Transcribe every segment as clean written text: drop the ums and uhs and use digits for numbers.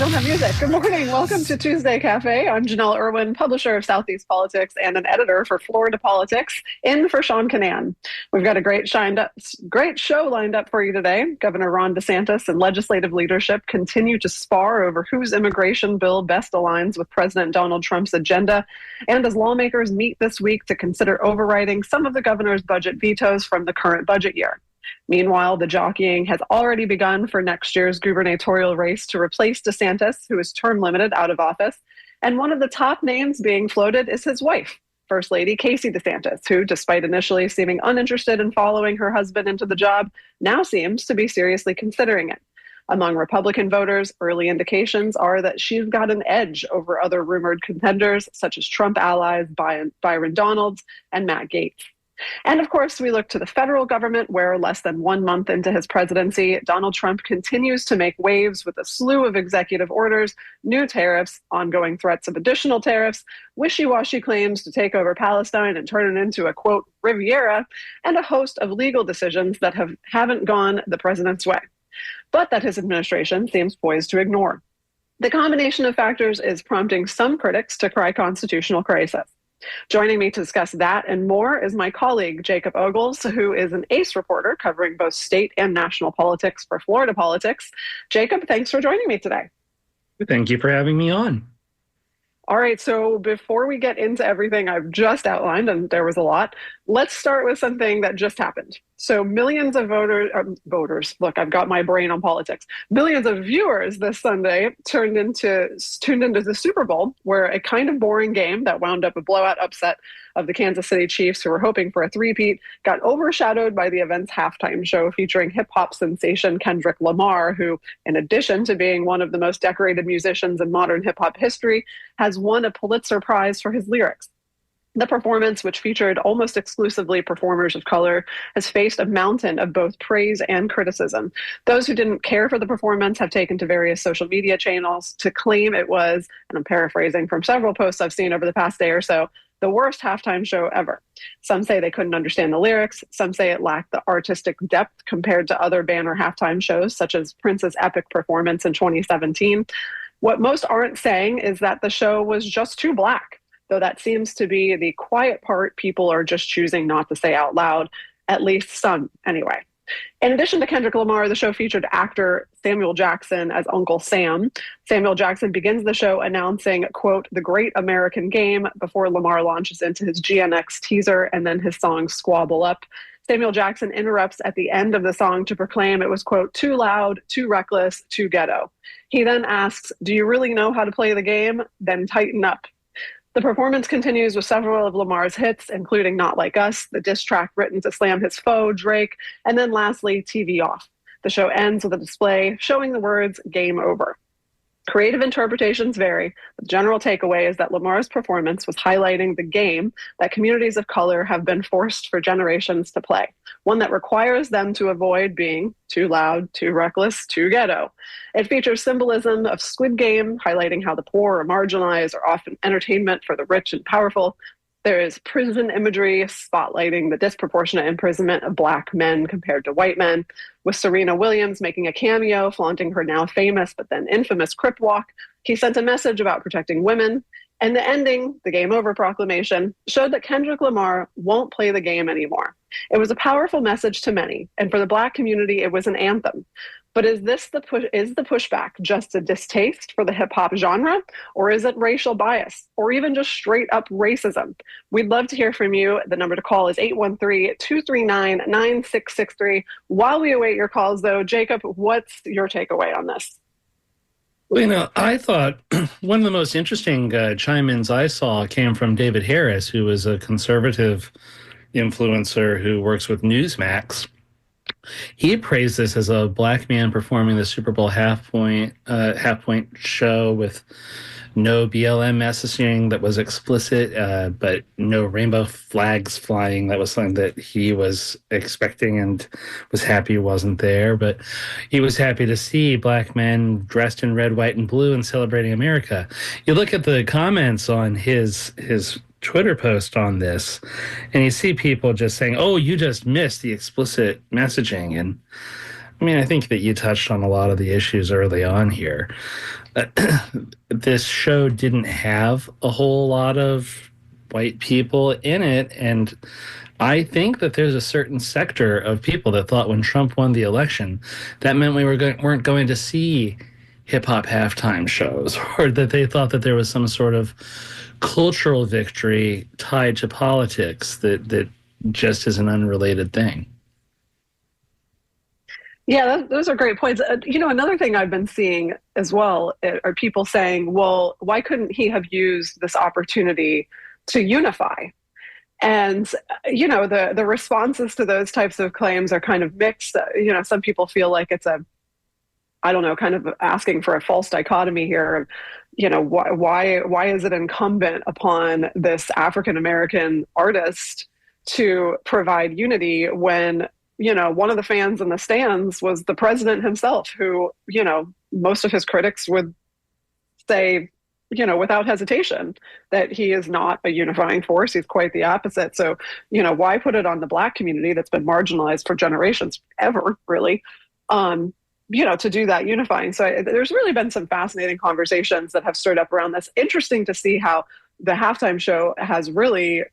don't have music. Good morning. Welcome to Tuesday Cafe. I'm Janelle Irwin, publisher of Southeast Politics and an editor for Florida Politics, in for Sean Kinane. We've got a great show lined up for you today. Governor Ron DeSantis and legislative leadership continue to spar over whose immigration bill best aligns with President Donald Trump's agenda. And as lawmakers meet this week to consider overriding some of the governor's budget vetoes from the current budget year. Meanwhile, the jockeying has already begun for next year's gubernatorial race to replace DeSantis, who is term limited out of office. And one of the top names being floated is his wife, First Lady Casey DeSantis, who, despite initially seeming uninterested in following her husband into the job, now seems to be seriously considering it. Among Republican voters, early indications are that she's got an edge over other rumored contenders, such as Trump allies Byron Donalds and Matt Gaetz. And of course, we look to the federal government, where less than 1 month into his presidency, Donald Trump continues to make waves with a slew of executive orders, new tariffs, ongoing threats of additional tariffs, wishy-washy claims to take over Palestine and turn it into a, quote, Riviera, and a host of legal decisions that haven't gone the president's way, but that his administration seems poised to ignore. The combination of factors is prompting some critics to cry constitutional crisis. Joining me to discuss that and more is my colleague, Jacob Ogles, who is an ace reporter covering both state and national politics for Florida Politics. Jacob, thanks for joining me today. Thank you for having me on. All right, so before we get into everything I've just outlined, and there was a lot, let's start with something that just happened. So millions of voters, look, I've got my brain on politics. Millions of viewers this Sunday tuned into the Super Bowl, where a kind of boring game that wound up a blowout upset of the Kansas City Chiefs, who were hoping for a three-peat, got overshadowed by the event's halftime show featuring hip-hop sensation Kendrick Lamar, who, in addition to being one of the most decorated musicians in modern hip-hop history, has won a Pulitzer Prize for his lyrics. The performance, which featured almost exclusively performers of color, has faced a mountain of both praise and criticism. Those who didn't care for the performance have taken to various social media channels to claim it was, and I'm paraphrasing from several posts I've seen over the past day or so, the worst halftime show ever. Some say they couldn't understand the lyrics. Some say it lacked the artistic depth compared to other banner halftime shows, such as Prince's epic performance in 2017. What most aren't saying is that the show was just too black, though that seems to be the quiet part people are just choosing not to say out loud, at least some anyway. In addition to Kendrick Lamar, the show featured actor Samuel Jackson as Uncle Sam. Samuel Jackson begins the show announcing, quote, the great American game before Lamar launches into his GNX teaser and then his song Squabble Up. Samuel Jackson interrupts at the end of the song to proclaim it was, quote, too loud, too reckless, too ghetto. He then asks, do you really know how to play the game? Then tighten up. The performance continues with several of Lamar's hits, including Not Like Us, the diss track written to slam his foe, Drake, and then lastly, TV Off. The show ends with a display showing the words, game over. Creative interpretations vary, but the general takeaway is that Lamar's performance was highlighting the game that communities of color have been forced for generations to play, one that requires them to avoid being too loud, too reckless, too ghetto. It features symbolism of Squid Game, highlighting how the poor or marginalized are often entertainment for the rich and powerful. There is prison imagery spotlighting the disproportionate imprisonment of Black men compared to white men, with Serena Williams making a cameo, flaunting her now famous but then infamous Crip Walk. He sent a message about protecting women, and the ending, the Game Over proclamation, showed that Kendrick Lamar won't play the game anymore. It was a powerful message to many, and for the Black community, it was an anthem. But is the pushback just a distaste for the hip-hop genre, or is it racial bias, or even just straight-up racism? We'd love to hear from you. The number to call is 813-239-9663. While we await your calls, though, Jacob, what's your takeaway on this? Well, I thought one of the most interesting chime-ins I saw came from David Harris, who is a conservative influencer who works with Newsmax. He praised this as a Black man performing the Super Bowl half point show with no BLM messaging that was explicit, but no rainbow flags flying. That was something that he was expecting and was happy wasn't there. But he was happy to see Black men dressed in red, white, and blue and celebrating America. You look at the comments on his Twitter post on this, and you see people just saying, oh, you just missed the explicit messaging. And I mean, I think that you touched on a lot of the issues early on here. This show didn't have a whole lot of white people in it, and I think that there's a certain sector of people that thought when Trump won the election, that meant weren't going to see hip hop halftime shows, or that they thought that there was some sort of cultural victory tied to politics that just is an unrelated thing. Yeah, those are great points. Another thing I've been seeing as well are people saying, well, why couldn't he have used this opportunity to unify? And the responses to those types of claims are kind of mixed. Some people feel like it's a, I don't know, kind of asking for a false dichotomy here. Why is it incumbent upon this African American artist to provide unity when one of the fans in the stands was the president himself, who most of his critics would say, without hesitation, that he is not a unifying force. He's quite the opposite. So, why put it on the Black community that's been marginalized for generations, ever, really, to do that unifying? So there's really been some fascinating conversations that have stirred up around this. Interesting to see how the halftime show has really,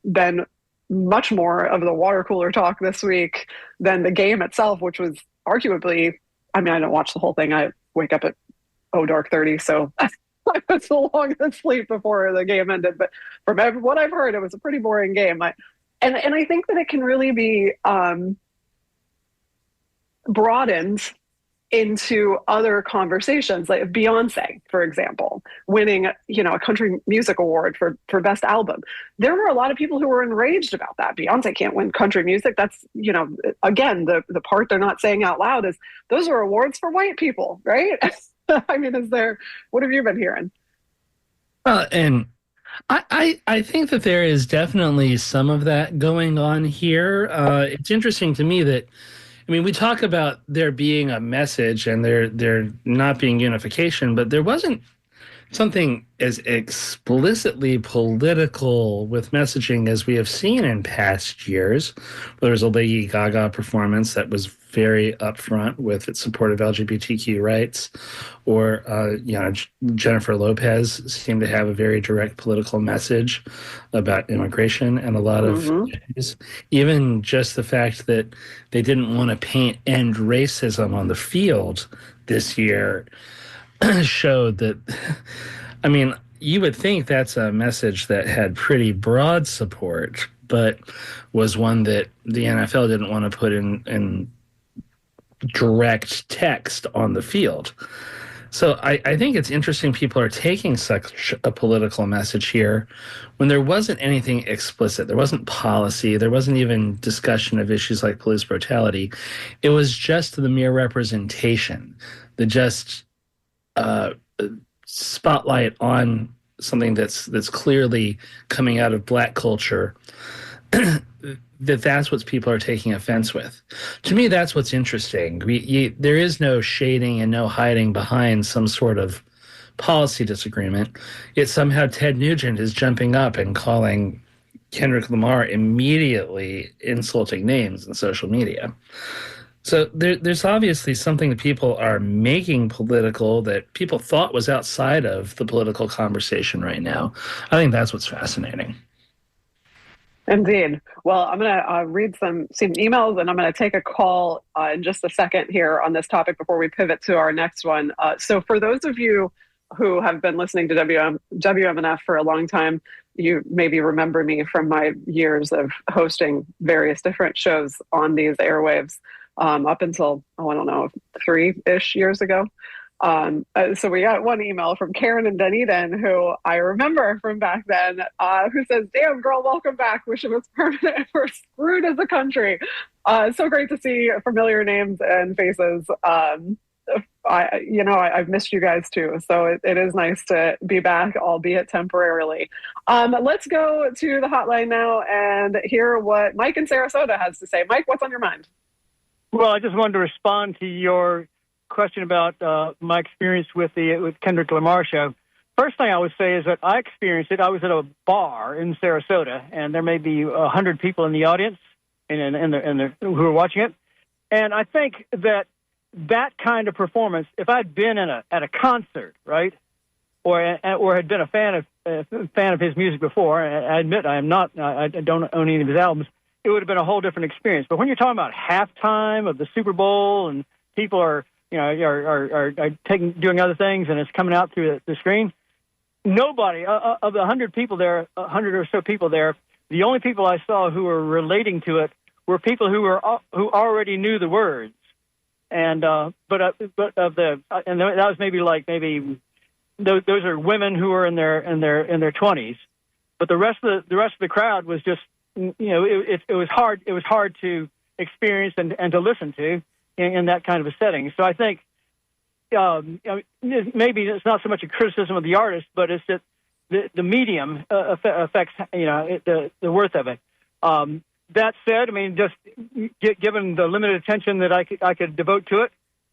been much more of the water cooler talk this week than the game itself, which was arguably, I mean, I don't watch the whole thing. I wake up at dark 30, so I was so long asleep before the game ended. But from what I've heard, it was a pretty boring game. And I think that it can really be broadened into other conversations, like Beyonce, for example, winning, a country music award for best album. There were a lot of people who were enraged about that. Beyonce can't win country music. That's, again, the part they're not saying out loud is those are awards for white people, right? I mean, what have you been hearing? And I think that there is definitely some of that going on here. It's interesting to me that, I mean, we talk about there being a message and there not being unification, but there wasn't something as explicitly political with messaging as we have seen in past years. There was a Lady Gaga performance that was very upfront with its support of LGBTQ rights, or Jennifer Lopez seemed to have a very direct political message about immigration and a lot of issues. Even just the fact that they didn't want to paint end racism on the field this year showed that, I mean, you would think that's a message that had pretty broad support, but was one that the NFL didn't want to put in direct text on the field. So I think it's interesting people are taking such a political message here when there wasn't anything explicit. There wasn't policy. There wasn't even discussion of issues like police brutality. It was just the mere representation, the just spotlight on something that's clearly coming out of Black culture. That's what people are taking offense with. To me, that's what's interesting. There is no shading and no hiding behind some sort of policy disagreement. It's somehow Ted Nugent is jumping up and calling Kendrick Lamar immediately insulting names in social media. So there's obviously something that people are making political that people thought was outside of the political conversation right now. I think that's what's fascinating. Indeed. Well, I'm going to read some emails, and I'm going to take a call in just a second here on this topic before we pivot to our next one. So for those of you who have been listening to WMNF for a long time, you maybe remember me from my years of hosting various different shows on these airwaves up until, I don't know, 3-ish years ago. So we got one email from Karen and Dunedin, who I remember from back then, who says, "Damn girl, welcome back. Wish it was permanent. We're screwed as a country." So great to see familiar names and faces. I've missed you guys too. So it is nice to be back, albeit temporarily. Let's go to the hotline now and hear what Mike in Sarasota has to say. Mike, what's on your mind? Well, I just wanted to respond to your question about my experience with Kendrick Lamar show. First thing I would say is that I experienced it. I was at a bar in Sarasota, and there may be 100 people in the audience and who are watching it. And I think that that kind of performance, if I'd been at a concert, right, or had been a fan of his music before, I admit I don't own any of his albums, it would have been a whole different experience. But when you're talking about halftime of the Super Bowl and people are doing other things and it's coming out through the screen, nobody of the 100 people there, 100 or so people there, the only people I saw who were relating to it were people who already knew the words, and that was maybe those are women who are in their 20s, but the rest of the crowd was just, it was hard to experience and to listen to in that kind of a setting. So I think maybe it's not so much a criticism of the artist, but it's that the medium affects the worth of it. That said, I mean, just given the limited attention that I could devote to it,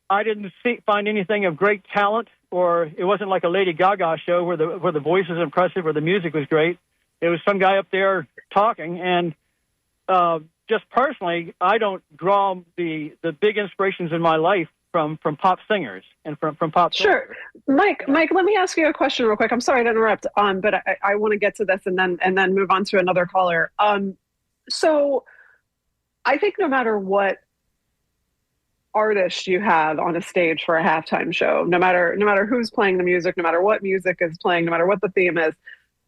I didn't find anything of great talent, or it wasn't like a Lady Gaga show where the voice was impressive or the music was great. It was some guy up there talking, and just personally, I don't draw the big inspirations in my life from pop singers and from pop. Sure. Mike, let me ask you a question real quick. I'm sorry to interrupt, but I want to get to this and then move on to another caller. So I think no matter what artist you have on a stage for a halftime show, no matter who's playing the music, no matter what music is playing, no matter what the theme is,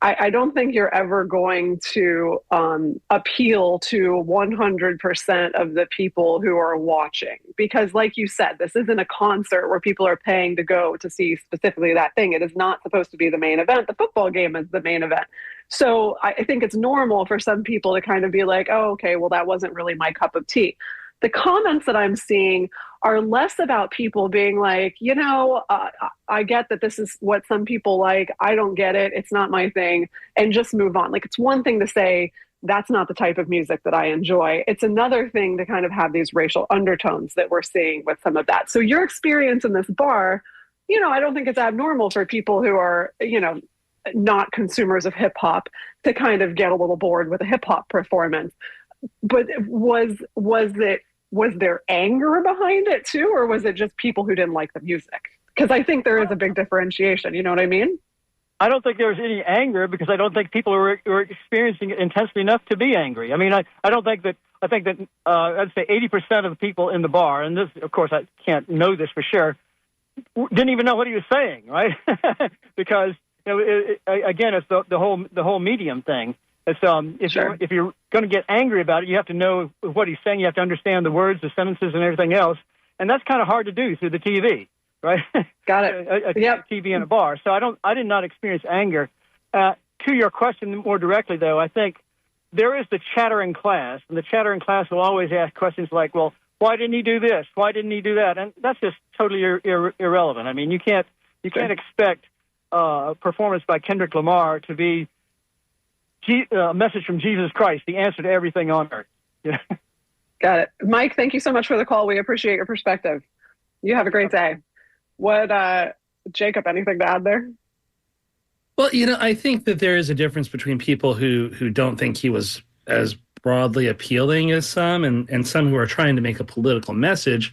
I don't think you're ever going to appeal to 100% of the people who are watching. Because like you said, this isn't a concert where people are paying to go to see specifically that thing. It is not supposed to be the main event. The football game is the main event. So I think it's normal for some people to kind of be like, oh, okay, well, that wasn't really my cup of tea. The comments that I'm seeing are less about people being like, I get that this is what some people like. I don't get it. It's not my thing. And just move on. Like, it's one thing to say, that's not the type of music that I enjoy. It's another thing to kind of have these racial undertones that we're seeing with some of that. So your experience in this bar, I don't think it's abnormal for people who are, not consumers of hip hop to kind of get a little bored with a hip hop performance. But was there anger behind it too, or was it just people who didn't like the music? Because I think there is a big differentiation. You know what I mean? I don't think there was any anger because I don't think people were experiencing it intensely enough to be angry. I mean, I don't think that. I think that I'd say 80% of the people in the bar, and this, of course, I can't know this for sure, didn't even know what he was saying, right? Because again, it's the whole medium thing. It's if you're going to get angry about it, you have to know what he's saying. You have to understand the words, the sentences, and everything else. And that's kind of hard to do through the TV, right? Got it. Yep. TV in a bar. So I did not experience anger. To your question more directly, though, I think there is the chattering class, and the chattering class will always ask questions like, "Well, why didn't he do this? Why didn't he do that?" And that's just totally irrelevant. I mean, you can't expect a performance by Kendrick Lamar to be a message from Jesus Christ, the answer to everything on earth. Yeah. Got it. Mike, thank you so much for the call. We appreciate your perspective. You have a great day. What, Jacob, anything to add there? Well, I think that there is a difference between people who don't think he was as broadly appealing as some, and some who are trying to make a political message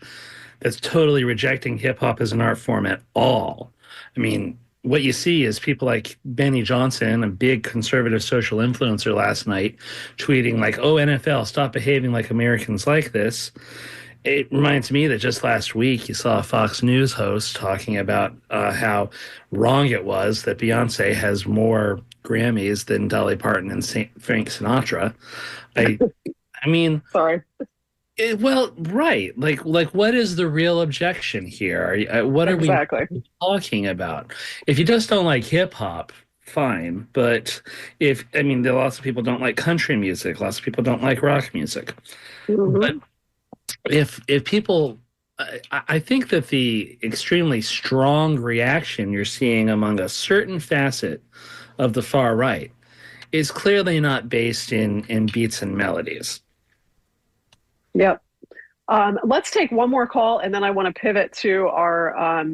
that's totally rejecting hip hop as an art form at all. I mean, what you see is people like Benny Johnson, a big conservative social influencer last night, tweeting like, "Oh, NFL, stop behaving like Americans like this." It reminds me that just last week you saw a Fox News host talking about how wrong it was that Beyonce has more Grammys than Dolly Parton and Frank Sinatra. I mean, sorry. Well, right. Like, what is the real objection here? What are we talking about? If you just don't like hip hop, fine. But there are lots of people don't like country music. Lots of people don't like rock music. Mm-hmm. But if people, I think that the extremely strong reaction you're seeing among a certain facet of the far right is clearly not based in beats and melodies. Yep. Let's take one more call, and then I want to pivot to our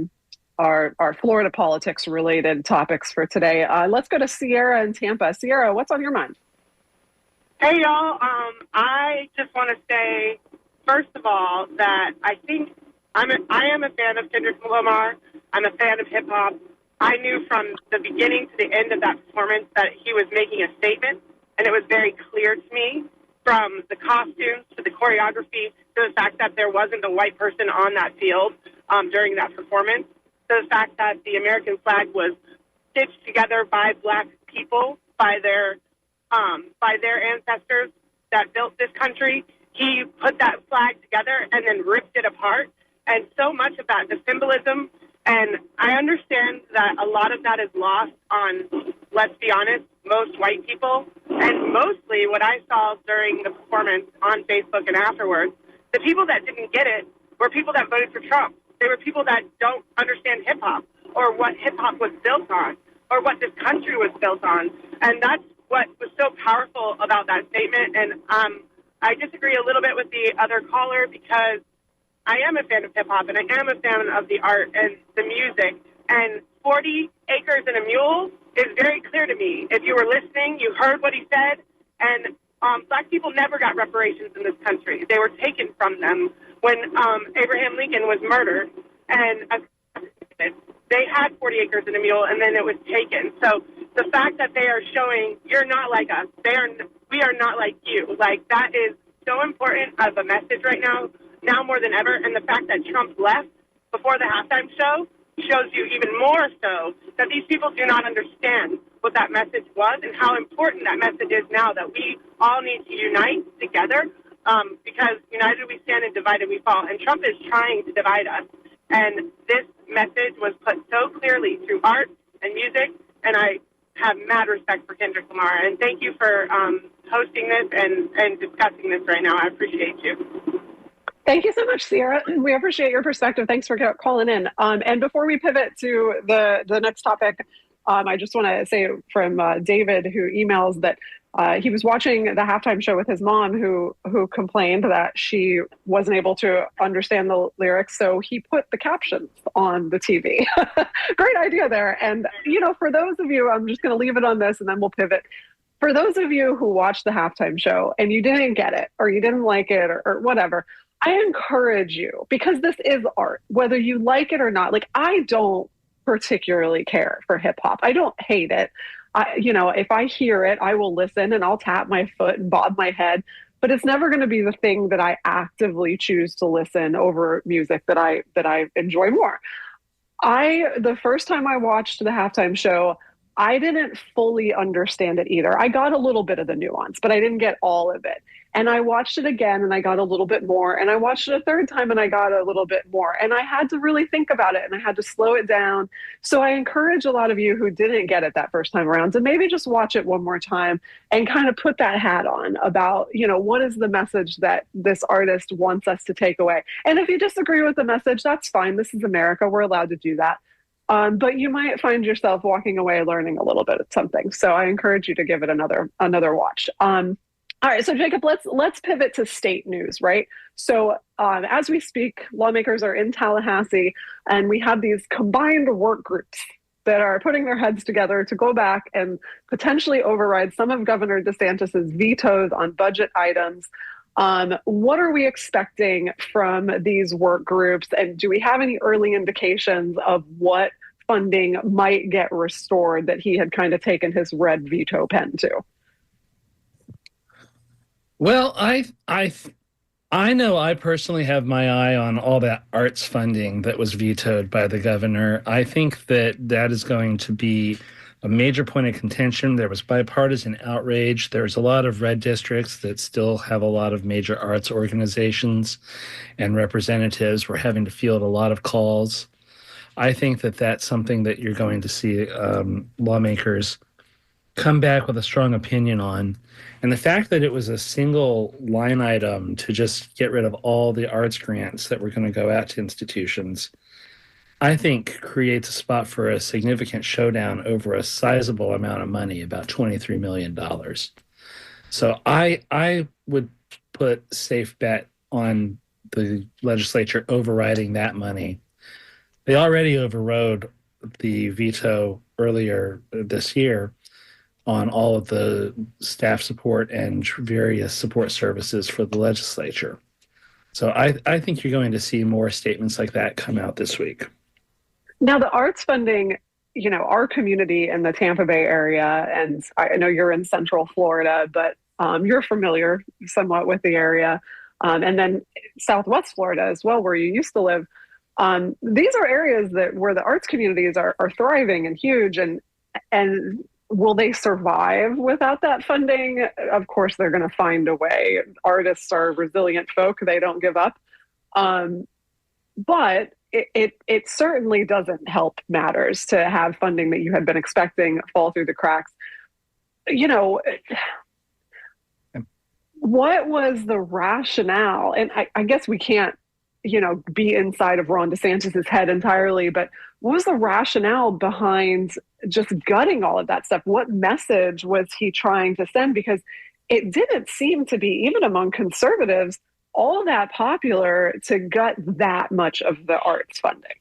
Florida politics related topics for today. Let's go to Sierra in Tampa. Sierra, what's on your mind? Hey, y'all. I just want to say, first of all, that I think I am a fan of Kendrick Lamar. I'm a fan of hip hop. I knew from the beginning to the end of that performance that he was making a statement, and it was very clear to me from the costumes to the choreography to the fact that there wasn't a white person on that field during that performance, to the fact that the American flag was stitched together by Black people, by their ancestors that built this country. He put that flag together and then ripped it apart. And so much of that, the symbolism, and I understand that a lot of that is lost on, let's be honest, most white people. And mostly what I saw during the performance on Facebook and afterwards, the people that didn't get it were people that voted for Trump. They were people that don't understand hip-hop or what hip-hop was built on or what this country was built on. And that's what was so powerful about that statement. And I disagree a little bit with the other caller because I am a fan of hip-hop and I am a fan of the art and the music. And 40 acres and a mule is very clear to me. If you were listening, you heard what he said. And Black people never got reparations in this country. They were taken from them when Abraham Lincoln was murdered. And they had 40 acres and a mule, and then it was taken. So the fact that they are showing you're not like us, we are not like you, like that is so important of a message right now more than ever. And the fact that Trump left before the halftime show shows you even more so that these people do not understand what that message was and how important that message is now, that we all need to unite together because united we stand and divided we fall. And Trump is trying to divide us. And this message was put so clearly through art and music, and I have mad respect for Kendrick Lamar. And thank you for hosting this and discussing this right now. I appreciate you. Thank you so much, Sierra. We appreciate your perspective. Thanks for calling in. And before we pivot to the next topic, I just want to say from David, who emails that he was watching the halftime show with his mom, who complained that she wasn't able to understand the lyrics, so he put the captions on the TV. Great idea there. And for those of you, I'm just going to leave it on this, and then we'll pivot. For those of you who watched the halftime show and you didn't get it, or you didn't like it, or whatever, I encourage you, because this is art, whether you like it or not. Like, I don't particularly care for hip hop. I don't hate it. If I hear it, I will listen and I'll tap my foot and bob my head, but it's never going to be the thing that I actively choose to listen over music that I enjoy more. The first time I watched the halftime show, I didn't fully understand it either. I got a little bit of the nuance, but I didn't get all of it. And I watched it again and I got a little bit more. And I watched it a third time and I got a little bit more. And I had to really think about it and I had to slow it down. So I encourage a lot of you who didn't get it that first time around to maybe just watch it one more time and kind of put that hat on about, what is the message that this artist wants us to take away. And if you disagree with the message, that's fine. This is America. We're allowed to do that. But you might find yourself walking away learning a little bit of something. So I encourage you to give it another watch. All right, so Jacob, let's pivot to state news, right? So as we speak, lawmakers are in Tallahassee, and we have these combined work groups that are putting their heads together to go back and potentially override some of Governor DeSantis's vetoes on budget items. What are we expecting from these work groups, and do we have any early indications of what funding might get restored that he had kind of taken his red veto pen to? Well, I know I personally have my eye on all that arts funding that was vetoed by the governor. I think that is going to be a major point of contention. There was bipartisan outrage. There's a lot of red districts that still have a lot of major arts organizations and representatives. We're having to field a lot of calls. I think that that's something that you're going to see lawmakers come back with a strong opinion on. And the fact that it was a single line item to just get rid of all the arts grants that were going to go out to institutions, I think creates a spot for a significant showdown over a sizable amount of money, about $23 million. So I would put safe bet on the legislature overriding that money. They already overrode the veto earlier this year on all of the staff support and various support services for the legislature. So I think you're going to see more statements like that come out this week. Now, the arts funding, our community in the Tampa Bay area, and I know you're in Central Florida, but you're familiar somewhat with the area, and then Southwest Florida as well, where you used to live. These are areas where the arts communities are thriving and huge, and will they survive without that funding? Of course, they're going to find a way. Artists are resilient folk; they don't give up. But it certainly doesn't help matters to have funding that you had been expecting fall through the cracks. You know, what was the rationale? And I guess we can't, be inside of Ron DeSantis's head entirely, but what was the rationale behind just gutting all of that stuff? What message was he trying to send? Because it didn't seem to be, even among conservatives, all that popular to gut that much of the arts funding.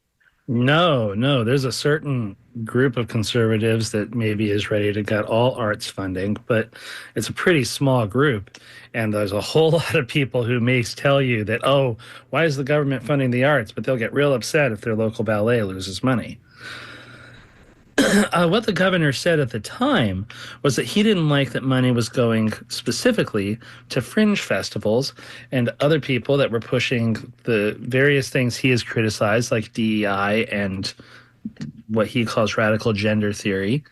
No, there's a certain group of conservatives that maybe is ready to gut all arts funding, but it's a pretty small group. And there's a whole lot of people who may tell you that, oh, why is the government funding the arts? But they'll get real upset if their local ballet loses money. What the governor said at the time was that he didn't like that money was going specifically to fringe festivals and other people that were pushing the various things he has criticized, like DEI and what he calls radical gender theory.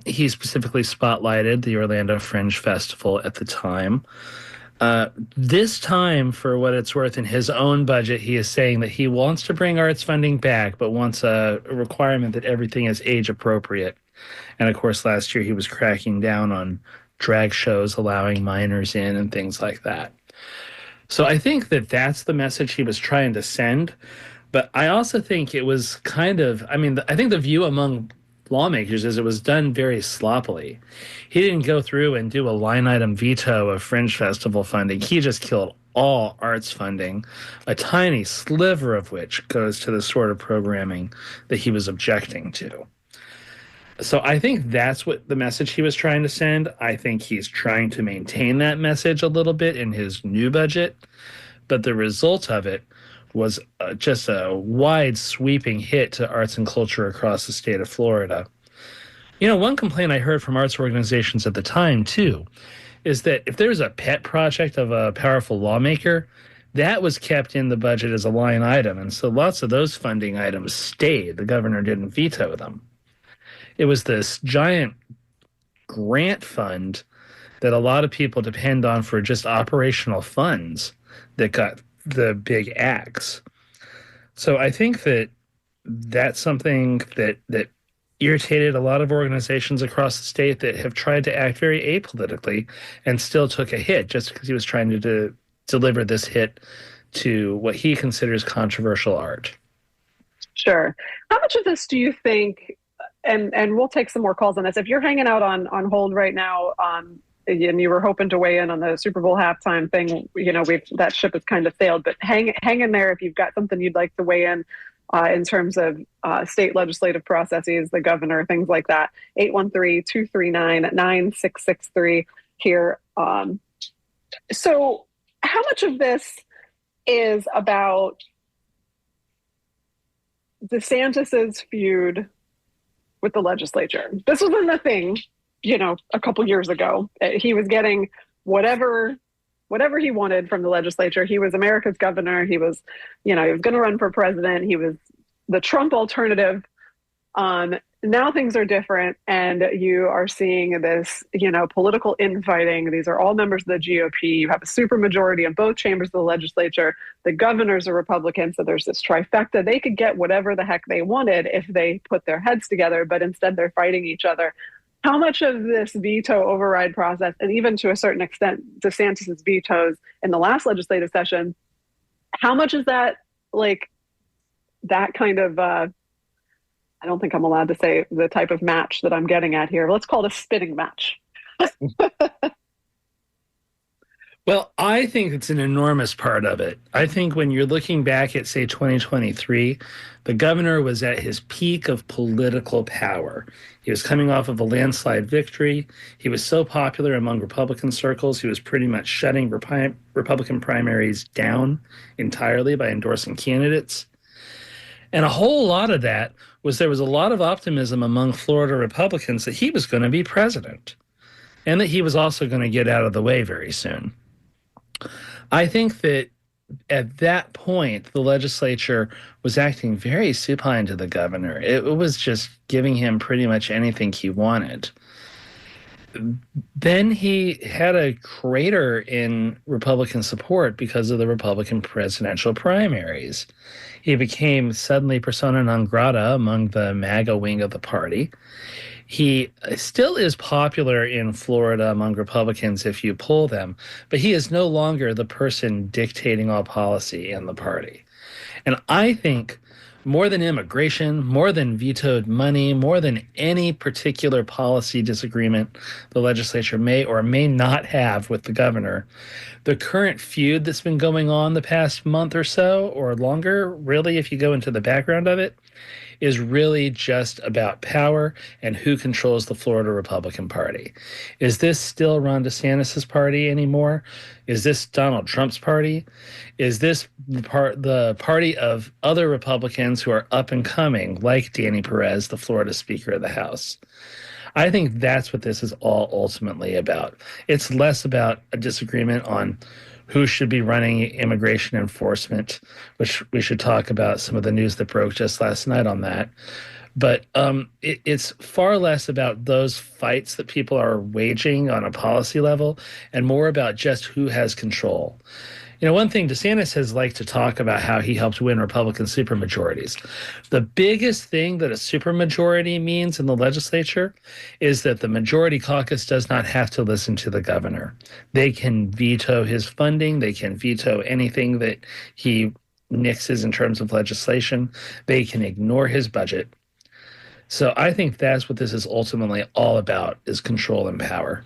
He specifically spotlighted the Orlando Fringe Festival at the time. This time, for what it's worth, in his own budget, he is saying that he wants to bring arts funding back, but wants a requirement that everything is age appropriate. And of course, last year he was cracking down on drag shows, allowing minors in and things like that. So I think that that's the message he was trying to send. But I also think it was kind of, I think the view among lawmakers is it was done very sloppily. He didn't go through and do a line item veto of fringe festival funding. He just killed all arts funding, a tiny sliver of which goes to the sort of programming that he was objecting to. So I think that's what the message he was trying to send. I think he's trying to maintain that message a little bit in his new budget, but the result of it was just a wide sweeping hit to arts and culture across the state of Florida. One complaint I heard from arts organizations at the time, too, is that if there's a pet project of a powerful lawmaker, that was kept in the budget as a line item. And so lots of those funding items stayed. The governor didn't veto them. It was this giant grant fund that a lot of people depend on for just operational funds that got the big axe. So I think that that's something that irritated a lot of organizations across the state that have tried to act very apolitically and still took a hit just because he was trying to deliver this hit to what he considers controversial art. Sure. How much of this do you think, and we'll take some more calls on this, if you're hanging out on hold right now, and you were hoping to weigh in on the Super Bowl halftime thing, that ship has kind of sailed, but hang in there if you've got something you'd like to weigh in terms of state legislative processes, the governor, things like that. 813-239-9663 here. So how much of this is about DeSantis's feud with the legislature? This wasn't the thing, a couple years ago. He was getting whatever he wanted from the legislature. He was America's governor. He was, he was going to run for president. He was the Trump alternative. Now things are different, and you are seeing this, political infighting. These are all members of the GOP. You have a supermajority in both chambers of the legislature. The governors are Republicans, so there's this trifecta. They could get whatever the heck they wanted if they put their heads together, but instead they're fighting each other. How much of this veto override process, and even to a certain extent, DeSantis's vetoes in the last legislative session, how much is that that kind of, I don't think I'm allowed to say the type of match that I'm getting at here. Let's call it a spitting match. Well, I think it's an enormous part of it. I think when you're looking back at, say, 2023, the governor was at his peak of political power. He was coming off of a landslide victory. He was so popular among Republican circles, he was pretty much shutting Republican primaries down entirely by endorsing candidates. And a whole lot of that was there was a lot of optimism among Florida Republicans that he was going to be president and that he was also going to get out of the way very soon. I think that at that point, the legislature was acting very supine to the governor. It was just giving him pretty much anything he wanted. Then he had a crater in Republican support because of the Republican presidential primaries. He became suddenly persona non grata among the MAGA wing of the party. He still is popular in Florida among Republicans if you poll them, but he is no longer the person dictating all policy in the party. And I think more than immigration, more than vetoed money, more than any particular policy disagreement the legislature may or may not have with the governor, the current feud that's been going on the past month or so or longer, really, if you go into the background of it, is really just about power and who controls the Florida Republican Party. Is this still Ron DeSantis' party anymore? Is this Donald Trump's party? Is this the party of other Republicans who are up and coming, like Danny Perez, the Florida Speaker of the House? I think that's what this is all ultimately about. It's less about a disagreement on who should be running immigration enforcement, which we should talk about some of the news that broke just last night on that. But it's far less about those fights that people are waging on a policy level and more about just who has control. You know, one thing DeSantis has liked to talk about how he helped win Republican supermajorities. The biggest thing that a supermajority means in the legislature is that the majority caucus does not have to listen to the governor. They can veto his funding. They can veto anything that he nixes in terms of legislation. They can ignore his budget. So I think that's what this is ultimately all about, is control and power.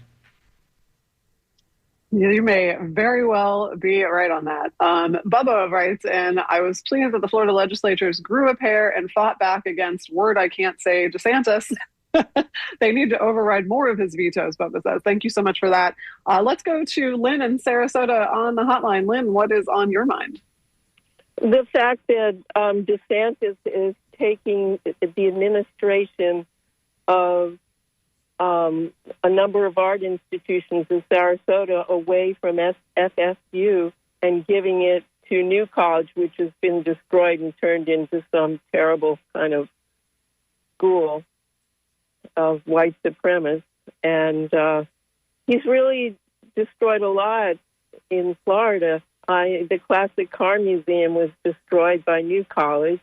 You may very well be right on that. Bubba writes, and I was pleased that the Florida legislatures grew a pair and fought back against word I can't say, DeSantis. They need to override more of his vetoes, Bubba says. Thank you so much for that. Let's go to Lynn in Sarasota on the hotline. Lynn, what is on your mind? The fact that DeSantis is taking the administration of a number of art institutions in Sarasota away from FSU and giving it to New College, which has been destroyed and turned into some terrible kind of school of white supremacists. And he's really destroyed a lot in Florida. The Classic Car Museum was destroyed by New College,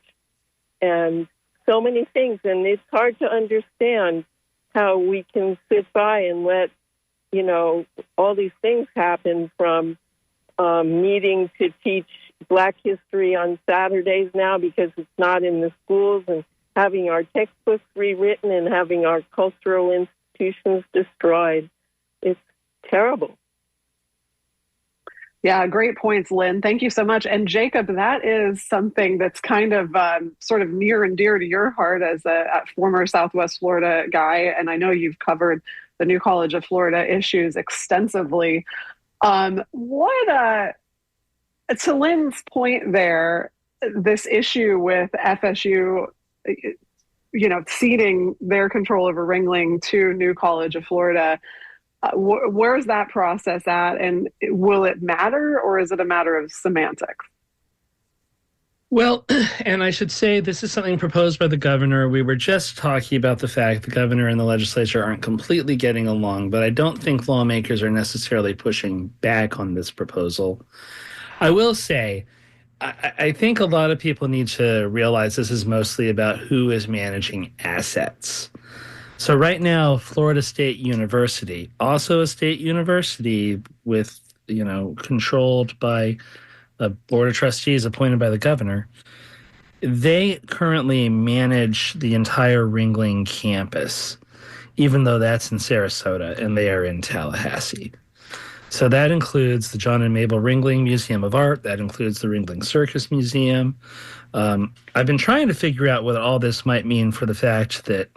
and so many things. And it's hard to understand how we can sit by and let, all these things happen, from needing to teach Black history on Saturdays now because it's not in the schools, and having our textbooks rewritten and having our cultural institutions destroyed. It's terrible. Yeah, great points, Lynn. Thank you so much. And Jacob, that is something that's kind of sort of near and dear to your heart as a former Southwest Florida guy. And I know you've covered the New College of Florida issues extensively. To Lynn's point there, this issue with FSU, ceding their control over Ringling to New College of Florida, where's that process at, and will it matter, or is it a matter of semantics? Well, and I should say this is something proposed by the governor. We were just talking about the fact the governor and the legislature aren't completely getting along, but I don't think lawmakers are necessarily pushing back on this proposal. I will say, I think a lot of people need to realize this is mostly about who is managing assets. So right now, Florida State University, also a state university with, controlled by a board of trustees appointed by the governor, they currently manage the entire Ringling campus, even though that's in Sarasota and they are in Tallahassee. So that includes the John and Mabel Ringling Museum of Art. That includes the Ringling Circus Museum. I've been trying to figure out what all this might mean for the fact that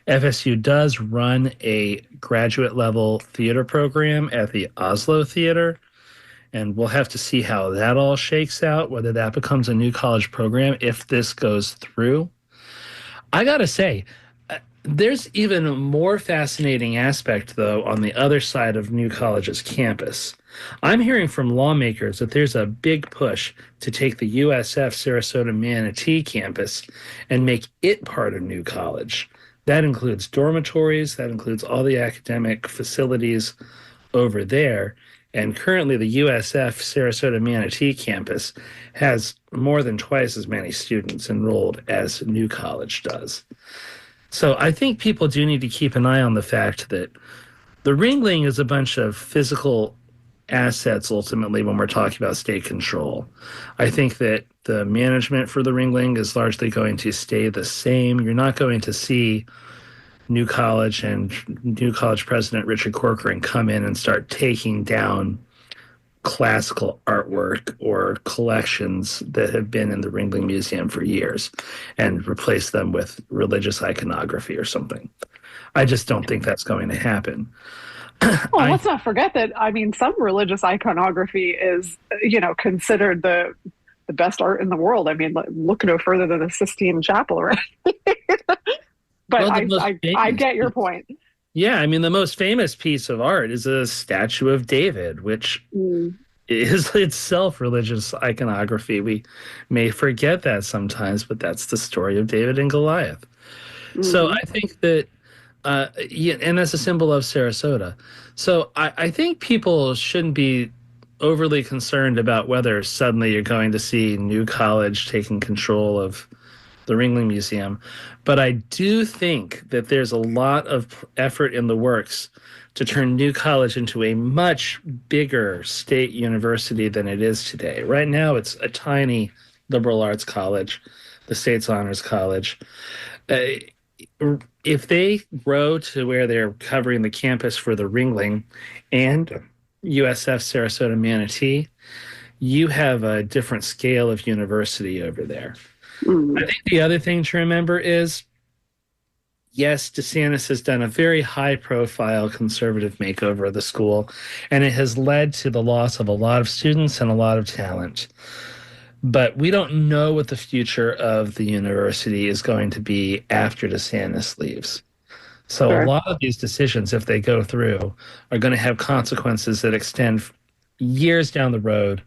FSU does run a graduate level theater program at the Oslo Theater, and we'll have to see how that all shakes out, whether that becomes a new college program if this goes through. I gotta say, there's even a more fascinating aspect, though, on the other side of New College's campus. I'm hearing from lawmakers that there's a big push to take the USF Sarasota Manatee campus and make it part of New College. That includes dormitories, that includes all the academic facilities over there. And currently, the USF Sarasota Manatee campus has more than twice as many students enrolled as New College does. So I think people do need to keep an eye on the fact that the Ringling is a bunch of physical assets ultimately when we're talking about state control. I think that the management for the Ringling is largely going to stay the same. You're not going to see New College and New College President Richard Corcoran come in and start taking down classical artwork or collections that have been in the Ringling Museum for years and replace them with religious iconography or something. I just don't think that's going to happen. Well, let's not forget that, I mean, some religious iconography is, considered the best art in the world. I mean, look no further than the Sistine Chapel, right? But I get your point. Yeah, I mean, the most famous piece of art is a statue of David, which is itself religious iconography. We may forget that sometimes, but that's the story of David and Goliath. So I think that, and that's a symbol of Sarasota. So I think people shouldn't be overly concerned about whether suddenly you're going to see New College taking control of the Ringling Museum. But I do think that there's a lot of effort in the works to turn New College into a much bigger state university than it is today. Right now, it's a tiny liberal arts college, the State's Honors College. If they grow to where they're covering the campus for the Ringling and USF Sarasota Manatee, you have a different scale of university over there. I think the other thing to remember is, yes, DeSantis has done a very high-profile conservative makeover of the school, and it has led to the loss of a lot of students and a lot of talent. But we don't know what the future of the university is going to be after DeSantis leaves. So a lot of these decisions, if they go through, are going to have consequences that extend years down the road,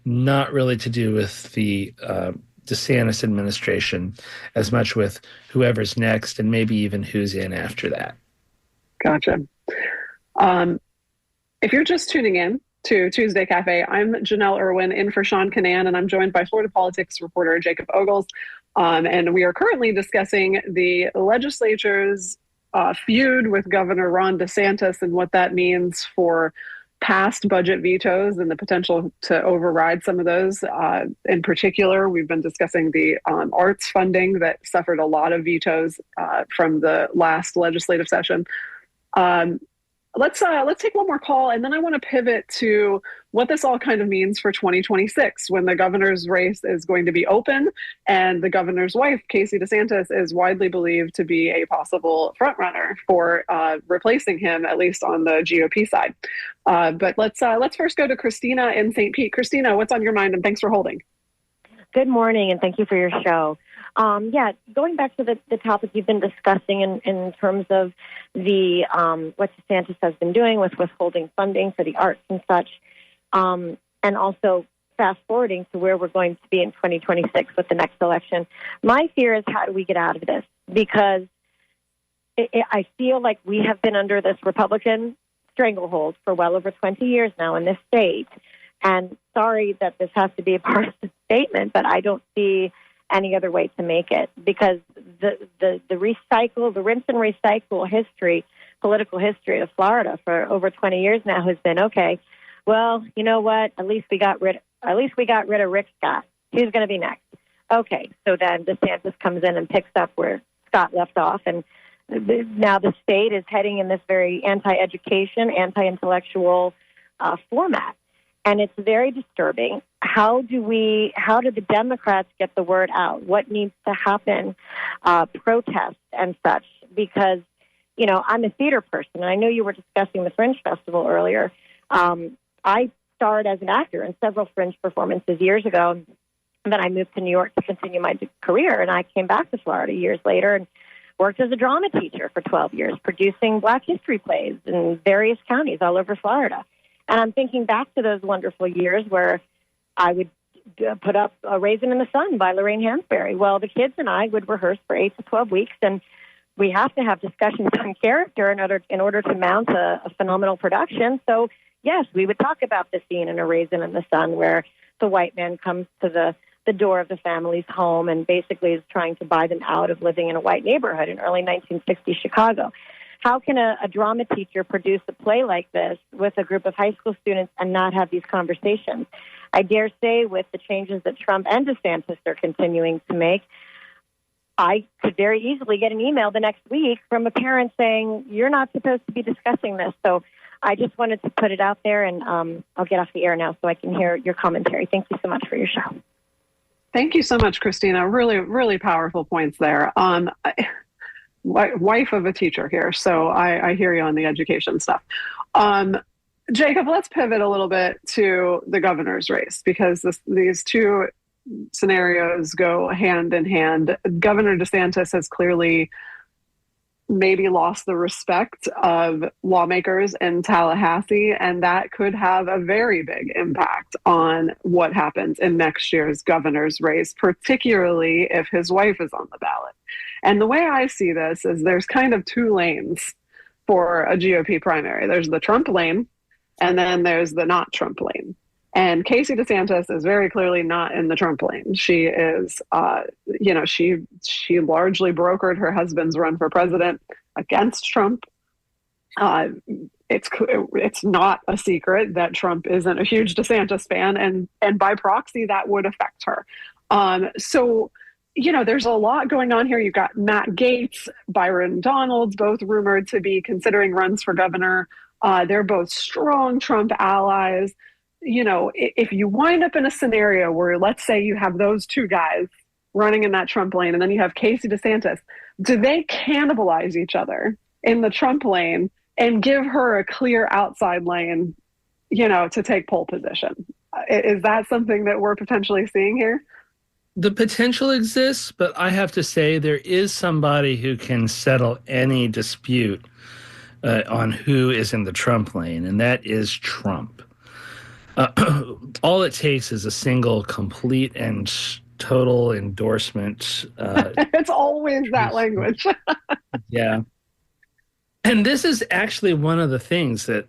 not really to do with the DeSantis administration as much with whoever's next and maybe even who's in after that. Gotcha. If you're just tuning in to Tuesday Cafe, I'm Janelle Irwin in for Sean Kinane, and I'm joined by Florida politics reporter Jacob Ogles. And we are currently discussing the legislature's feud with Governor Ron DeSantis and what that means for past budget vetoes and the potential to override some of those. In particular, we've been discussing the arts funding that suffered a lot of vetoes from the last legislative session. Let's take one more call, and then I want to pivot to what this all kind of means for 2026, when the governor's race is going to be open, and the governor's wife, Casey DeSantis, is widely believed to be a possible frontrunner for replacing him, at least on the GOP side. But let's first go to Christina in St. Pete. Christina, what's on your mind? And thanks for holding. Good morning, and thank you for your show. Going back to the topic you've been discussing in terms of the what DeSantis has been doing with withholding funding for the arts and such, and also fast forwarding to where we're going to be in 2026 with the next election. My fear is, how do we get out of this? Because I feel like we have been under this Republican stranglehold for well over 20 years now in this state. And sorry that this has to be a partisan statement, but I don't see any other way to make it, because the rinse and recycle history, political history of Florida for over 20 years now has been, okay, well, you know what? At least we got rid of Rick Scott. Who's going to be next? Okay, so then DeSantis comes in and picks up where Scott left off, and now the state is heading in this very anti-education, anti-intellectual format. And it's very disturbing. How do the Democrats get the word out? What needs to happen? Protests and such. Because, I'm a theater person, and I know you were discussing the Fringe Festival earlier. I starred as an actor in several Fringe performances years ago. And then I moved to New York to continue my career, and I came back to Florida years later and worked as a drama teacher for 12 years, producing Black history plays in various counties all over Florida. And I'm thinking back to those wonderful years where I would put up A Raisin in the Sun by Lorraine Hansberry. Well, the kids and I would rehearse for 8 to 12 weeks, and we have to have discussions on character in order to mount a phenomenal production. So, yes, we would talk about the scene in A Raisin in the Sun where the white man comes to the door of the family's home and basically is trying to buy them out of living in a white neighborhood in early 1960s Chicago. How can a drama teacher produce a play like this with a group of high school students and not have these conversations? I dare say with the changes that Trump and DeSantis are continuing to make, I could very easily get an email the next week from a parent saying, you're not supposed to be discussing this. So I just wanted to put it out there, and I'll get off the air now so I can hear your commentary. Thank you so much for your show. Thank you so much, Christina. Really, really powerful points there. Wife of a teacher here, so I hear you on the education stuff. Jacob, let's pivot a little bit to the governor's race, because these two scenarios go hand in hand. Governor DeSantis has clearly maybe lost the respect of lawmakers in Tallahassee, and that could have a very big impact on what happens in next year's governor's race, particularly if his wife is on the ballot. And the way I see this is there's kind of two lanes for a GOP primary. There's the Trump lane, and then there's the not Trump lane. And Casey DeSantis is very clearly not in the Trump lane. She is, she largely brokered her husband's run for president against Trump. It's not a secret that Trump isn't a huge DeSantis fan, and by proxy that would affect her. So there's a lot going on here. You've got Matt Gaetz, Byron Donalds, both rumored to be considering runs for governor. They're both strong Trump allies. If you wind up in a scenario where, let's say, you have those two guys running in that Trump lane, and then you have Casey DeSantis, do they cannibalize each other in the Trump lane and give her a clear outside lane, to take pole position? Is that something that we're potentially seeing here? The potential exists, but I have to say there is somebody who can settle any dispute on who is in the Trump lane, and that is Trump. All it takes is a single complete and total endorsement. It's always that language. Yeah. And this is actually one of the things that,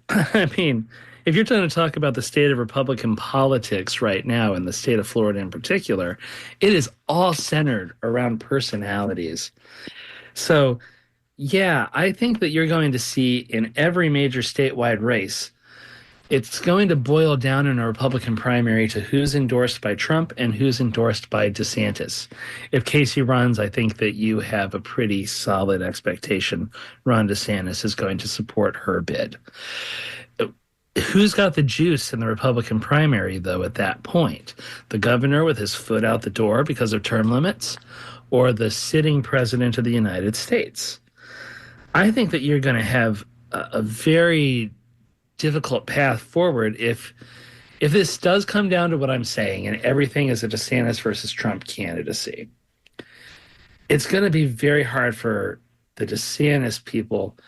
if you're trying to talk about the state of Republican politics right now in the state of Florida in particular, it is all centered around personalities. So, yeah, I think that you're going to see in every major statewide race, it's going to boil down in a Republican primary to who's endorsed by Trump and who's endorsed by DeSantis. If Casey runs, I think that you have a pretty solid expectation Ron DeSantis is going to support her bid. Who's got the juice in the Republican primary, though, at that point? The governor with his foot out the door because of term limits, or the sitting president of the United States? I think that you're going to have a very difficult path forward if this does come down to what I'm saying and everything is a DeSantis versus Trump candidacy. It's going to be very hard for the DeSantis people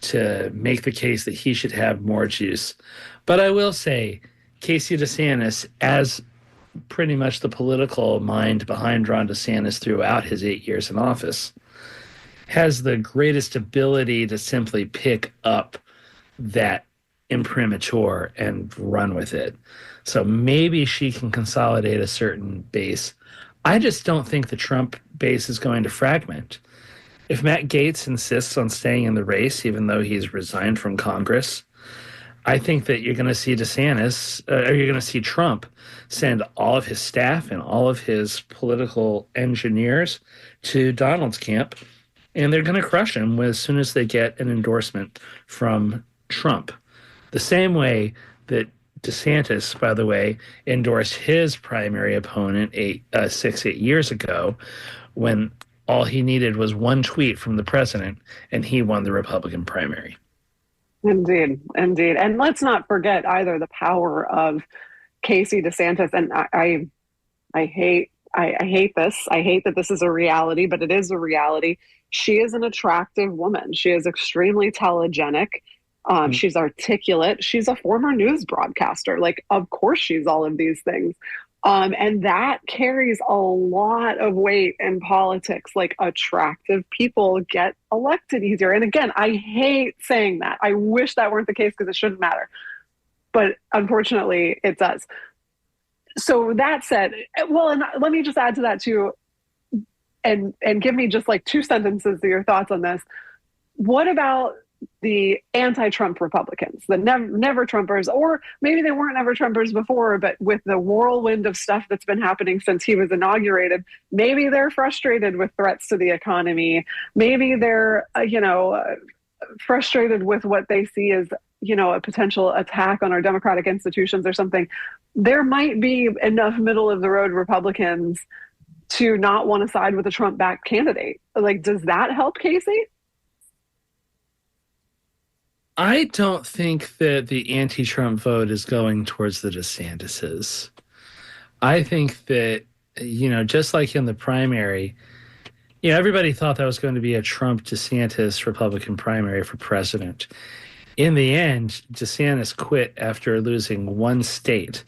to make the case that he should have more juice. But I will say Casey DeSantis, as pretty much the political mind behind Ron DeSantis throughout his 8 years in office, has the greatest ability to simply pick up that imprimatur and run with it. So maybe she can consolidate a certain base. I just don't think the Trump base is going to fragment. If Matt Gaetz insists on staying in the race, even though he's resigned from Congress, I think that you're going to see you're going to see Trump send all of his staff and all of his political engineers to Donald's camp, and they're going to crush him as soon as they get an endorsement from Trump. The same way that DeSantis, by the way, endorsed his primary opponent 8 years ago when all he needed was one tweet from the president and he won the Republican primary. Indeed, indeed. And let's not forget either the power of Casey DeSantis. And I hate this. I hate that this is a reality, but it is a reality. She is an attractive woman. She is extremely telegenic. She's articulate. She's a former news broadcaster. Like, of course, she's all of these things. And that carries a lot of weight in politics. Like, attractive people get elected easier. And again, I hate saying that. I wish that weren't the case because it shouldn't matter. But unfortunately, it does. So that said, well, and let me just add to that too, and give me just like 2 sentences of your thoughts on this. What about the anti-Trump Republicans, the never Trumpers, or maybe they weren't never Trumpers before, but with the whirlwind of stuff that's been happening since he was inaugurated, maybe they're frustrated with threats to the economy. Maybe they're, frustrated with what they see as, a potential attack on our democratic institutions or something. There might be enough middle of the road Republicans to not want to side with a Trump-backed candidate. Like, does that help Casey? I don't think that the anti-Trump vote is going towards the DeSantises. I think that, just like in the primary, everybody thought that was going to be a Trump-DeSantis Republican primary for president. In the end, DeSantis quit after losing one state.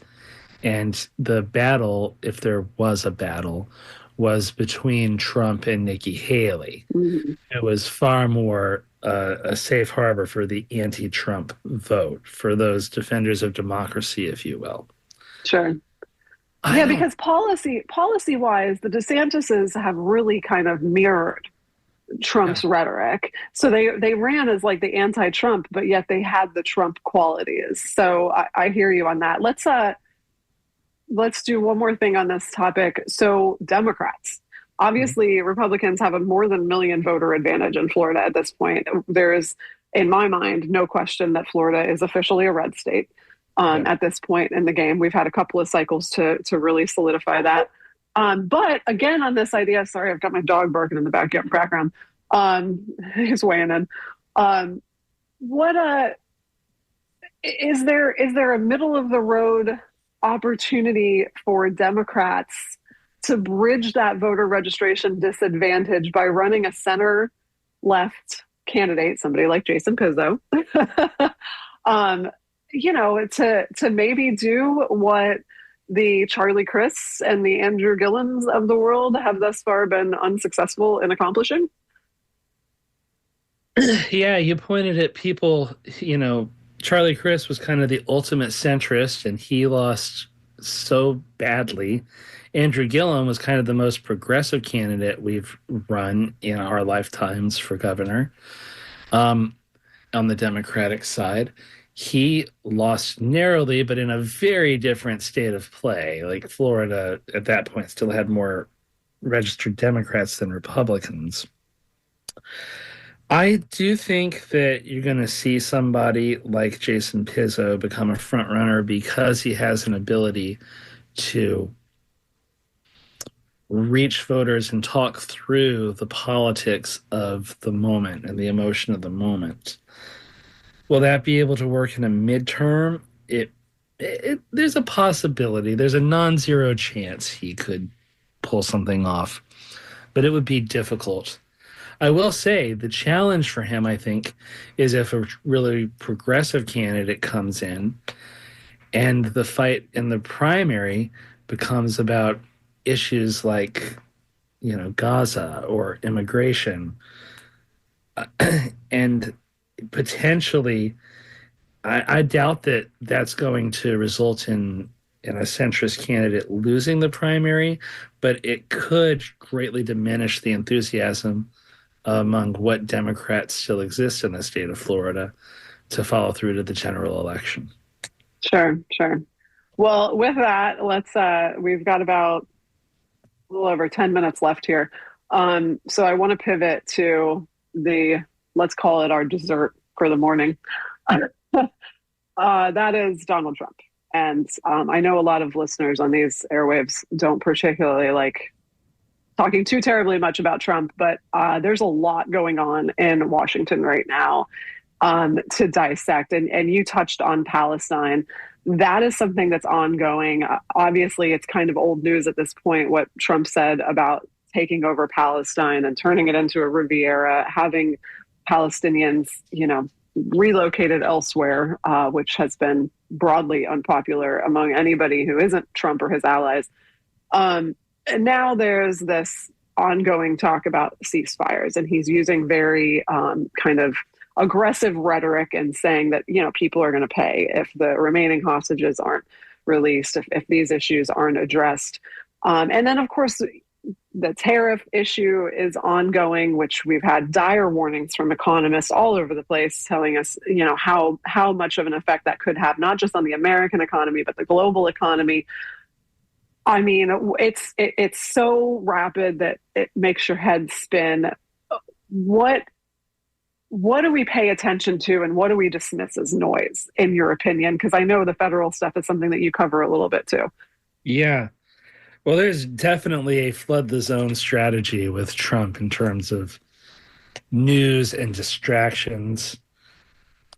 And the battle, if there was a battle, was between Trump and Nikki Haley. Mm-hmm. It was far more a safe harbor for the anti-Trump vote, for those defenders of democracy, if you will. Sure. Yeah, because policy-wise, the DeSantises have really kind of mirrored Trump's rhetoric. So they ran as like the anti-Trump, but yet they had the Trump qualities. So I hear you on that. Let's do one more thing on this topic. So Democrats. Obviously, Republicans have a more than 1 million voter advantage in Florida at this point. There is, in my mind, no question that Florida is officially a red state at this point in the game. We've had a couple of cycles to really solidify that. But again, on this idea, sorry, I've got my dog barking in the background. He's weighing in. Is there a middle of the road opportunity for Democrats to bridge that voter registration disadvantage by running a center-left candidate, somebody like Jason Pizzo, to maybe do what the Charlie Crist and the Andrew Gillums of the world have thus far been unsuccessful in accomplishing? Yeah, you pointed at people, Charlie Crist was kind of the ultimate centrist, and he lost so badly. Andrew Gillum was kind of the most progressive candidate we've run in our lifetimes for governor on the Democratic side. He lost narrowly, but in a very different state of play. Like, Florida at that point still had more registered Democrats than Republicans. I do think that you're going to see somebody like Jason Pizzo become a front runner because he has an ability to reach voters and talk through the politics of the moment and the emotion of the moment. Will that be able to work in a midterm? There's a possibility. There's a non-zero chance he could pull something off, but it would be difficult. I will say the challenge for him, I think, is if a really progressive candidate comes in and the fight in the primary becomes about issues like, Gaza or immigration, and potentially, I doubt that that's going to result in a centrist candidate losing the primary, but it could greatly diminish the enthusiasm among what Democrats still exist in the state of Florida to follow through to the general election. Sure. Well, with that, we've got about a little over 10 minutes left here. So I want to pivot to let's call it our dessert for the morning. That is Donald Trump. And I know a lot of listeners on these airwaves don't particularly like talking too terribly much about Trump, but there's a lot going on in Washington right now to dissect. And you touched on Palestine. That is something that's ongoing. Obviously, it's kind of old news at this point, what Trump said about taking over Palestine and turning it into a Riviera, having Palestinians, relocated elsewhere, which has been broadly unpopular among anybody who isn't Trump or his allies. And now there's this ongoing talk about ceasefires, and he's using very kind of aggressive rhetoric and saying that, people are going to pay if the remaining hostages aren't released, if these issues aren't addressed. And then, of course, the tariff issue is ongoing, which we've had dire warnings from economists all over the place telling us, how much of an effect that could have, not just on the American economy, but the global economy. I mean, it's so rapid that it makes your head spin. What do we pay attention to, and what do we dismiss as noise, in your opinion? Because I know the federal stuff is something that you cover a little bit too. Yeah. Well, there's definitely a flood the zone strategy with Trump in terms of news and distractions.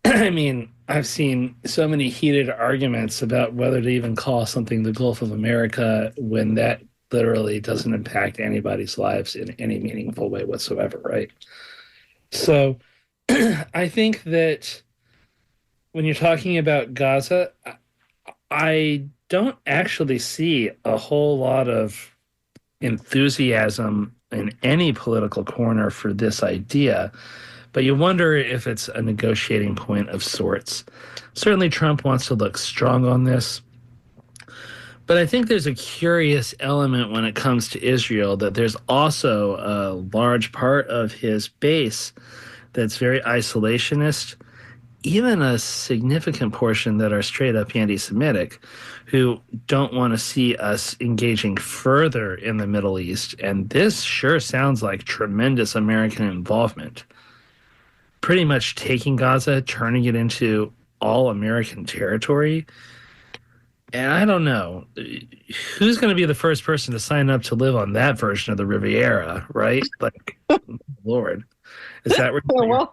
I mean, I've seen so many heated arguments about whether to even call something the Gulf of America when that literally doesn't impact anybody's lives in any meaningful way whatsoever, right? So I think that when you're talking about Gaza, I don't actually see a whole lot of enthusiasm in any political corner for this idea, but you wonder if it's a negotiating point of sorts. Certainly Trump wants to look strong on this, but I think there's a curious element when it comes to Israel, that there's also a large part of his base that's very isolationist, even a significant portion that are straight up anti-Semitic, who don't want to see us engaging further in the Middle East. And this sure sounds like tremendous American involvement. Pretty much taking Gaza, turning it into all American territory. And I don't know, who's going to be the first person to sign up to live on that version of the Riviera, right? Like, Lord, is that where well,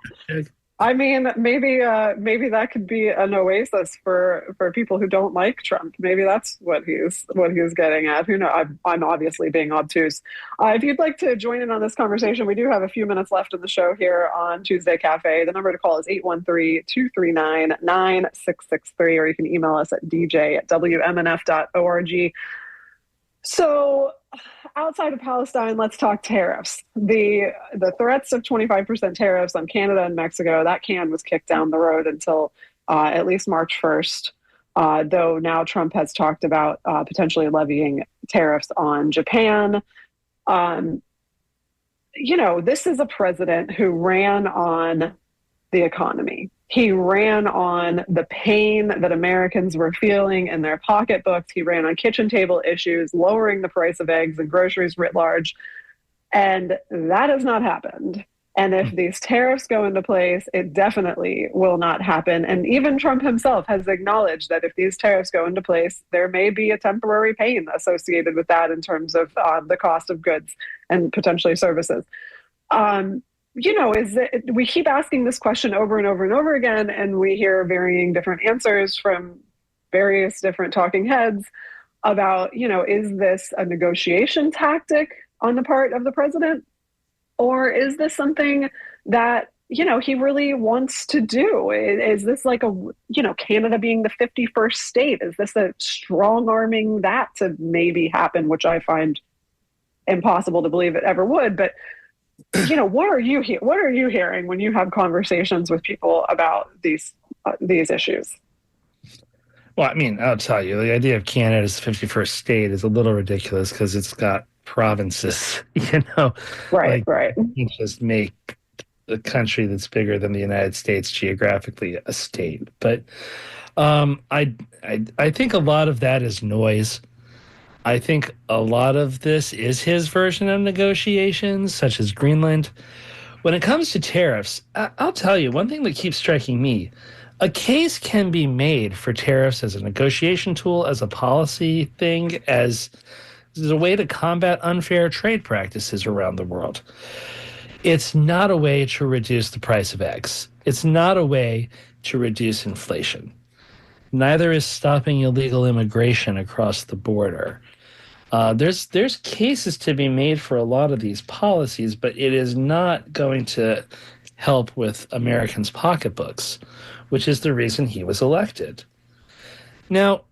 I mean, maybe that could be an oasis for people who don't like Trump. Maybe that's what he's getting at. Who knows? I'm obviously being obtuse. If you'd like to join in on this conversation, we do have a few minutes left in the show here on Tuesday Cafe. The number to call is 813-239-9663, or you can email us at dj@wmnf.org. So outside of Palestine, let's talk tariffs. The threats of 25% tariffs on Canada and Mexico, that can was kicked down the road until at least March 1st, though now Trump has talked about potentially levying tariffs on Japan. This is a president who ran on the economy. He ran on the pain that Americans were feeling in their pocketbooks. He ran on kitchen table issues, lowering the price of eggs and groceries writ large. And that has not happened. And if these tariffs go into place, it definitely will not happen. And even Trump himself has acknowledged that if these tariffs go into place, there may be a temporary pain associated with that in terms of the cost of goods and potentially services. We keep asking this question over and over and over again, and we hear varying different answers from various different talking heads about, is this a negotiation tactic on the part of the president? Or is this something that, he really wants to do? Is this like Canada being the 51st state? Is this a strong arming that to maybe happen, which I find impossible to believe it ever would. But what are you hearing when you have conversations with people about these issues? Well, I mean, I'll tell you, the idea of Canada as the 51st state is a little ridiculous because it's got provinces, Right. You just make a country that's bigger than the United States geographically a state. But I think a lot of that is noise. I think a lot of this is his version of negotiations, such as Greenland. When it comes to tariffs, I'll tell you, one thing that keeps striking me, A case can be made for tariffs as a negotiation tool, as a policy thing, as a way to combat unfair trade practices around the world. It's not a way to reduce the price of eggs. It's not a way to reduce inflation. Neither is stopping illegal immigration across the border. There's cases to be made for a lot of these policies, but it is not going to help with Americans' pocketbooks, which is the reason he was elected. Now,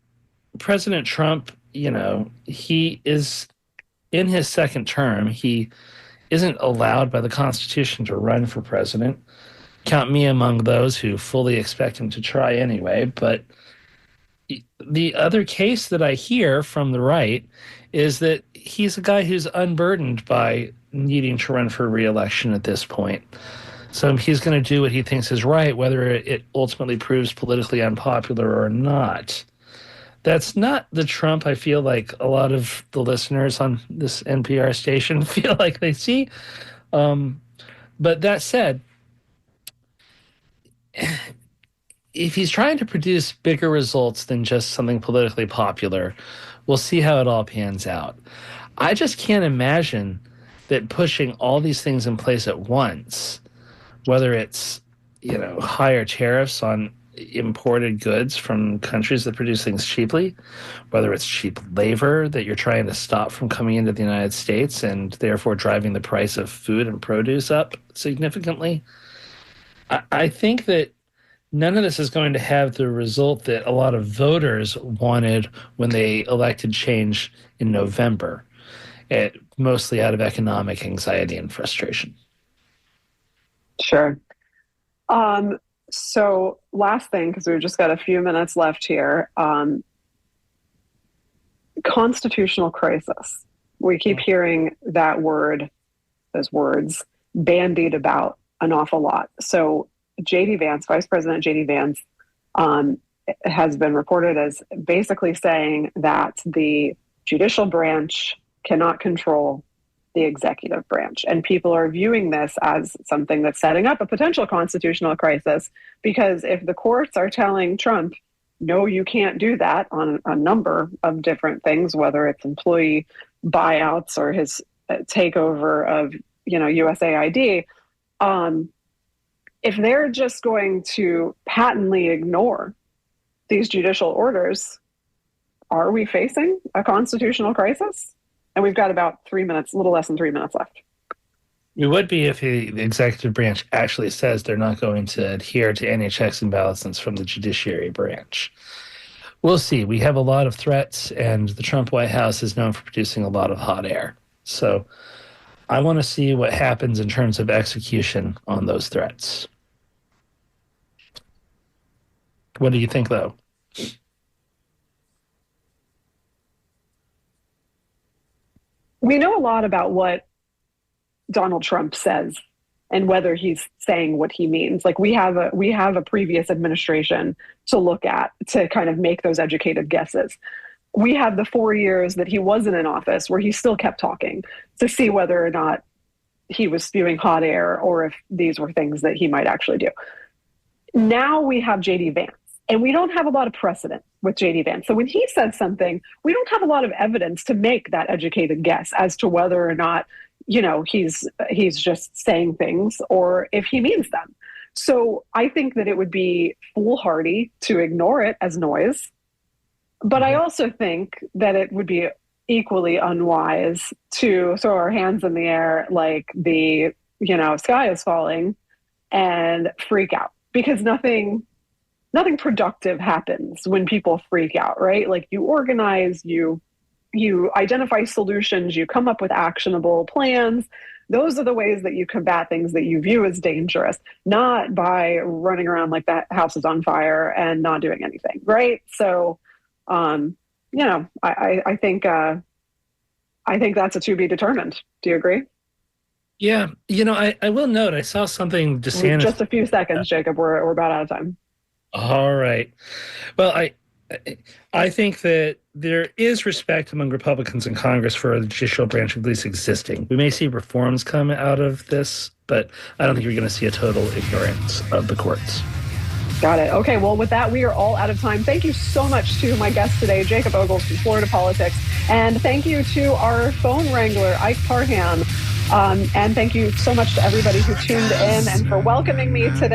President Trump, he is in his second term. He isn't allowed by the Constitution to run for president. Count me among those who fully expect him to try anyway. But the other case that I hear from the right is that he's a guy who's unburdened by needing to run for re-election at this point. So he's going to do what he thinks is right, whether it ultimately proves politically unpopular or not. That's not the Trump I feel like a lot of the listeners on this NPR station feel like they see. But that said, if he's trying to produce bigger results than just something politically popular, we'll see how it all pans out. I just can't imagine that pushing all these things in place at once, whether it's, higher tariffs on imported goods from countries that produce things cheaply, whether it's cheap labor that you're trying to stop from coming into the United States and therefore driving the price of food and produce up significantly. I think that none of this is going to have the result that a lot of voters wanted when they elected change in November, mostly out of economic anxiety and frustration. Sure. So last thing, because we've just got a few minutes left here, constitutional crisis. We keep hearing that word, those words, bandied about an awful lot. So J.D. Vance, Vice President J.D. Vance, has been reported as basically saying that the judicial branch cannot control the executive branch. And people are viewing this as something that's setting up a potential constitutional crisis, because if the courts are telling Trump, no, you can't do that on a number of different things, whether it's employee buyouts or his takeover of, USAID, if they're just going to patently ignore these judicial orders, are we facing a constitutional crisis? And we've got about 3 minutes, a little less than 3 minutes left. We would be if the executive branch actually says they're not going to adhere to any checks and balances from the judiciary branch. We'll see. We have a lot of threats, and the Trump White House is known for producing a lot of hot air. So I want to see what happens in terms of execution on those threats. What do you think, though? We know a lot about what Donald Trump says and whether he's saying what he means. Like we have a previous administration to look at to kind of make those educated guesses. We have the 4 years that he wasn't in office where he still kept talking to see whether or not he was spewing hot air or if these were things that he might actually do. Now we have J.D. Vance. And we don't have a lot of precedent with J.D. Vance. So when he says something, we don't have a lot of evidence to make that educated guess as to whether or not, he's just saying things or if he means them. So I think that it would be foolhardy to ignore it as noise. But I also think that it would be equally unwise to throw our hands in the air like the, sky is falling and freak out, because nothing productive happens when people freak out, right? Like you organize, you identify solutions, you come up with actionable plans. Those are the ways that you combat things that you view as dangerous, not by running around like that house is on fire and not doing anything, right? So, I think that's a to be determined. Do you agree? Yeah, I will note, I saw something DeSantis. Just a few seconds, Jacob. We're about out of time. All right. Well, I think that there is respect among Republicans in Congress for the judicial branch at least existing. We may see reforms come out of this, but I don't think we're going to see a total ignorance of the courts. Got it. Okay, well, with that, we are all out of time. Thank you so much to my guest today, Jacob Ogles from Florida Politics. And thank you to our phone wrangler, Ike Parham. And thank you so much to everybody who tuned in and for welcoming me today.